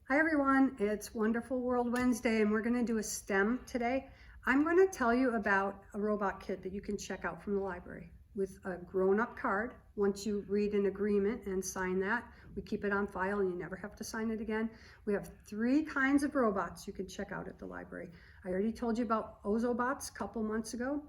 Hi everyone, it's Wonderful World Wednesday and we're going to do a STEM today. I'm going to tell you about a robot kit that you can check out from the library with a grown-up card. Once you read an agreement and sign that, we keep it on file and you never have to sign it again. We have 3 kinds of robots you can check out at the library. I already told you about Ozobots a couple months ago.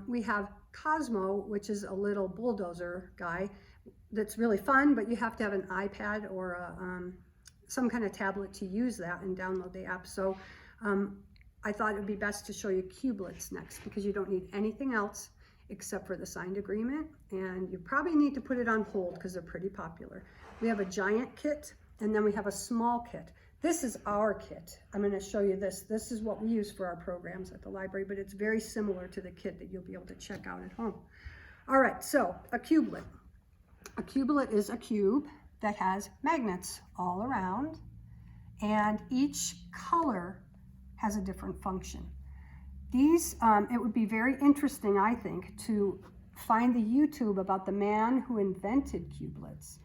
We have Cosmo, which is a little bulldozer guy that's really fun, but you have to have an iPad or some kind of tablet to use that and download the app. So I thought it would be best to show you Cubelets next because you don't need anything else except for the signed agreement, and you probably need to put it on hold because they're pretty popular. We have a giant kit and then we have a small kit. This is our kit. I'm going to show you this. This is what we use for our programs at the library, but it's very similar to the kit that you'll be able to check out at home. All right, so a cubelet. A cubelet is a cube that has magnets all around, and each color has a different function. These, it would be very interesting, I think, to find the YouTube about the man who invented cubelets.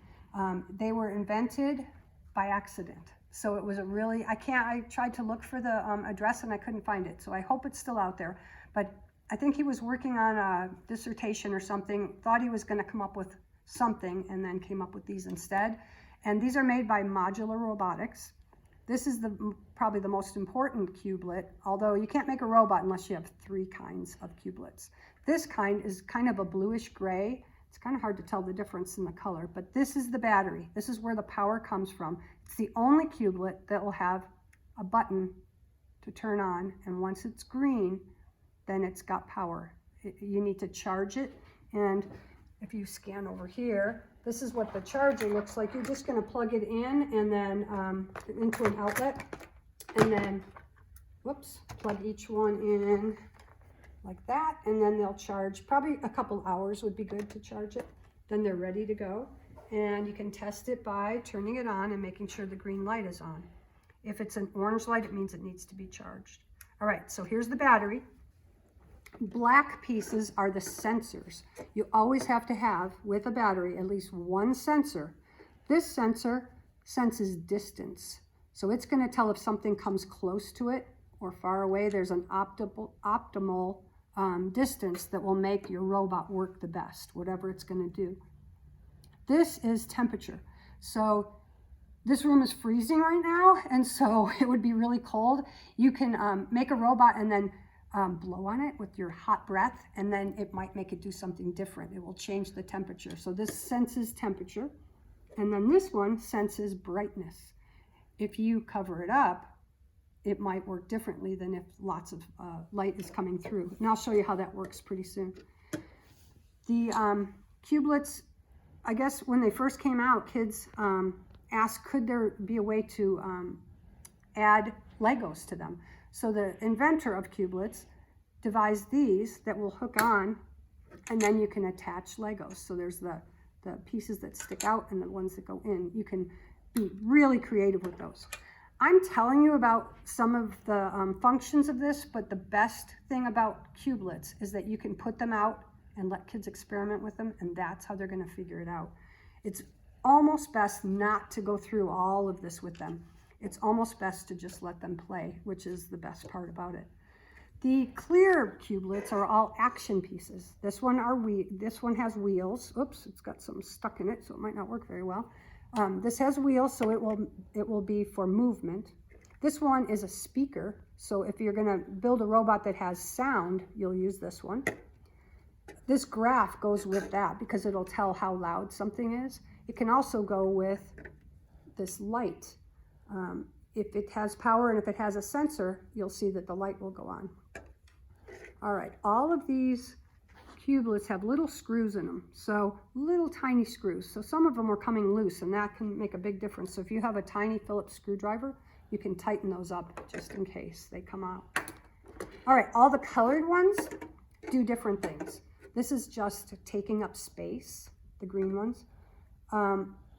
They were invented by accident. So it was a really, I tried to look for the address and I couldn't find it. So I hope it's still out there. But I think he was working on a dissertation or something, thought he was going to come up with something and then came up with these instead. And these are made by Modular Robotics. This is probably the most important cubelet, although you can't make a robot unless you have 3 kinds of cubelets. This kind is kind of a bluish gray. It's kind of hard to tell the difference in the color, but this is the battery. This is where the power comes from. It's the only cubelet that will have a button to turn on, and once it's green, then it's got power. You need to charge it, and if you scan over here, this is what the charger looks like. You're just going to plug it in and then into an outlet, and then, whoops, plug each one in like that, and then they'll charge. Probably a couple hours would be good to charge it. Then they're ready to go, and you can test it by turning it on and making sure the green light is on. If it's an orange light, it means it needs to be charged. All right, so here's the battery. Black pieces are the sensors. You always have to have, with a battery, at least one sensor. This sensor senses distance. So it's going to tell if something comes close to it or far away. There's an optimal distance that will make your robot work the best, whatever it's going to do. This is temperature. So this room is freezing right now, and so it would be really cold. You can make a robot and then blow on it with your hot breath, and then it might make it do something different. It will change the temperature. So this senses temperature, and then this one senses brightness. If you cover it up, it might work differently than if lots of light is coming through. And I'll show you how that works pretty soon. The cubelets, I guess when they first came out, kids asked, could there be a way to add Legos to them? So the inventor of cubelets devised these that will hook on, and then you can attach Legos. So there's the pieces that stick out and the ones that go in. You can be really creative with those. I'm telling you about some of the functions of this, but the best thing about cubelets is that you can put them out and let kids experiment with them, and that's how they're going to figure it out. It's almost best not to go through all of this with them. It's almost best to just let them play, which is the best part about it. The clear cubelets are all action pieces. This one has wheels. Oops, it's got something stuck in it, so it might not work very well. This has wheels, so it will be for movement. This one is a speaker, so if you're going to build a robot that has sound, you'll use this one. This graph goes with that because it'll tell how loud something is. It can also go with this light. If it has power and if it has a sensor, you'll see that the light will go on. All right, all of these cubelets have little screws in them, so little tiny screws. So some of them are coming loose, and that can make a big difference. So if you have a tiny Phillips screwdriver, you can tighten those up just in case they come out. All right, all the colored ones do different things. This is just taking up space, the green ones.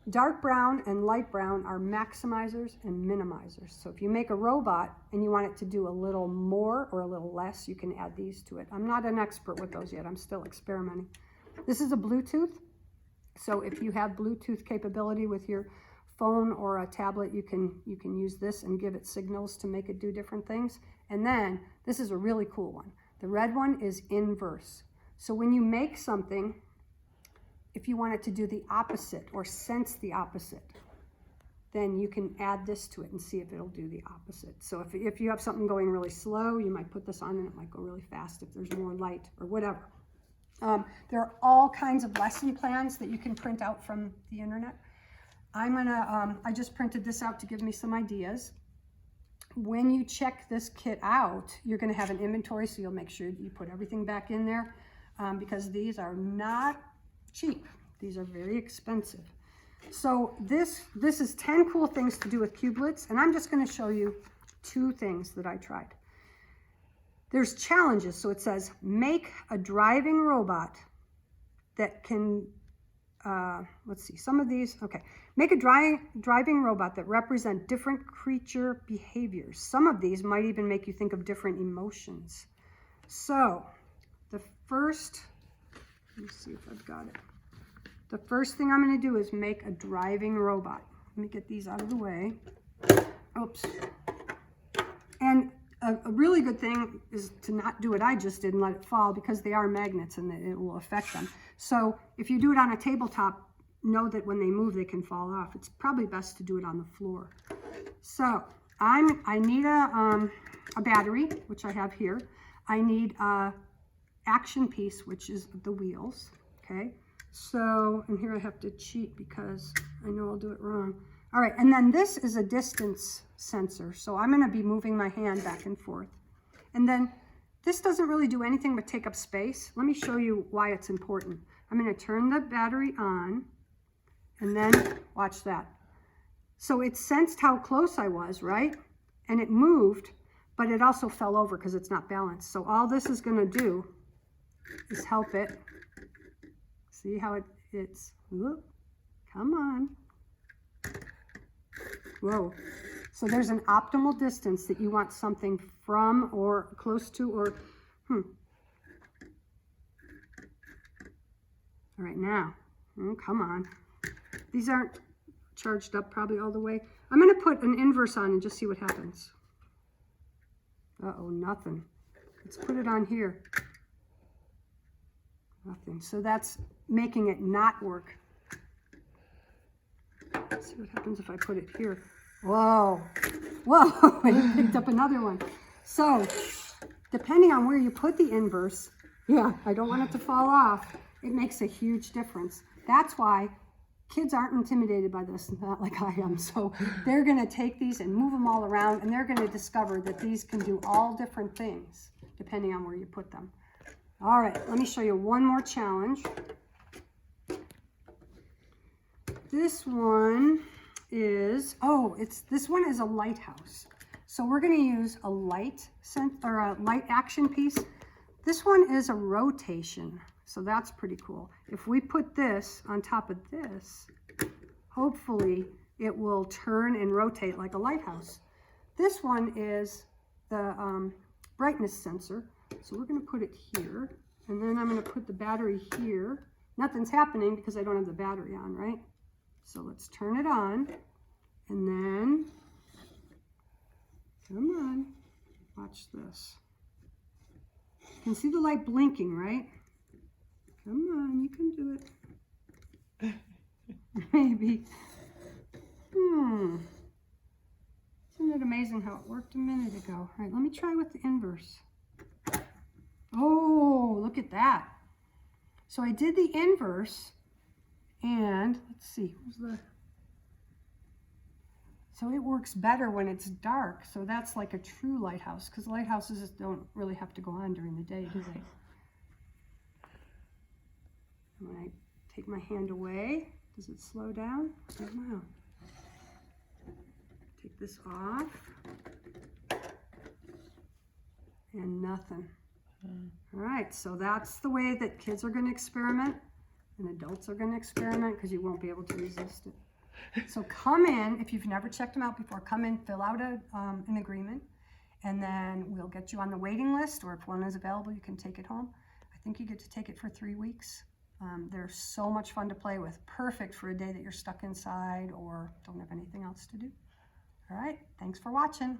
Dark brown and light brown are maximizers and minimizers. So if you make a robot and you want it to do a little more or a little less, you can add these to it. I'm not an expert with those yet. I'm still experimenting. This is a Bluetooth. So if you have Bluetooth capability with your phone or a tablet, you can use this and give it signals to make it do different things. And then this is a really cool one. The red one is inverse. So when you make something, if you want it to do the opposite or sense the opposite, then you can add this to it and see if it'll do the opposite. So if you have something going really slow, you might put this on and it might go really fast if there's more light or whatever. There are all kinds of lesson plans that you can print out from the internet. I just printed this out to give me some ideas. When you check this kit out, you're gonna have an inventory, so you'll make sure that you put everything back in there because these are not cheap. These are very expensive. So this is 10 cool things to do with Cubelets, and I'm just gonna show you 2 things that I tried. There's challenges, so it says, make a driving robot that can, let's see, some of these, okay. Make a driving robot that represent different creature behaviors. Some of these might even make you think of different emotions. So, the first, let me see if I've got it. The first thing I'm gonna do is make a driving robot. Let me get these out of the way. Oops. And a really good thing is to not do what I just did and let it fall, because they are magnets and it will affect them. So if you do it on a tabletop, know that when they move, they can fall off. It's probably best to do it on the floor. So I need a battery, which I have here. I need a action piece, which is the wheels, okay? So, and here I have to cheat because I know I'll do it wrong. All right, and then this is a distance sensor. So I'm gonna be moving my hand back and forth. And then this doesn't really do anything but take up space. Let me show you why it's important. I'm gonna turn the battery on, and then watch that. So it sensed how close I was, right? And it moved, but it also fell over because it's not balanced. So all this is gonna do is help it. See how it's, whoop, come on. Whoa. So there's an optimal distance that you want something from or close to, or, All right, now, come on. These aren't charged up probably all the way. I'm gonna put an inverse on and just see what happens. Uh-oh, nothing. Let's put it on here. Nothing. So that's making it not work. Let's see what happens if I put it here. Whoa, whoa, I picked up another one. So depending on where you put the inverse, yeah, I don't want it to fall off. It makes a huge difference. That's why kids aren't intimidated by this, not like I am. So they're gonna take these and move them all around, and they're gonna discover that these can do all different things depending on where you put them. All right, let me show you one more challenge. This one is, this one is a lighthouse. So we're gonna use a light action piece. This one is a rotation, so that's pretty cool. If we put this on top of this, hopefully it will turn and rotate like a lighthouse. This one is the brightness sensor. So we're gonna put it here, and then I'm gonna put the battery here. Nothing's happening because I don't have the battery on, right? So let's turn it on, and then, come on, watch this. You can see the light blinking, right? Come on, you can do it. Maybe. Isn't it amazing how it worked a minute ago? All right, let me try with the inverse. Oh, look at that. So I did the inverse, and let's see, so it works better when it's dark. So that's like a true lighthouse, because lighthouses don't really have to go on during the day, do they? When I take my hand away, does it slow down? I don't know. Take this off, and nothing. All right, so that's the way that kids are going to experiment, and adults are going to experiment, because you won't be able to resist it. So come in, if you've never checked them out before, come in, fill out an agreement, and then we'll get you on the waiting list, or if one is available, you can take it home. I think you get to take it for 3 weeks. They're so much fun to play with. Perfect for a day that you're stuck inside or don't have anything else to do. All right, thanks for watching.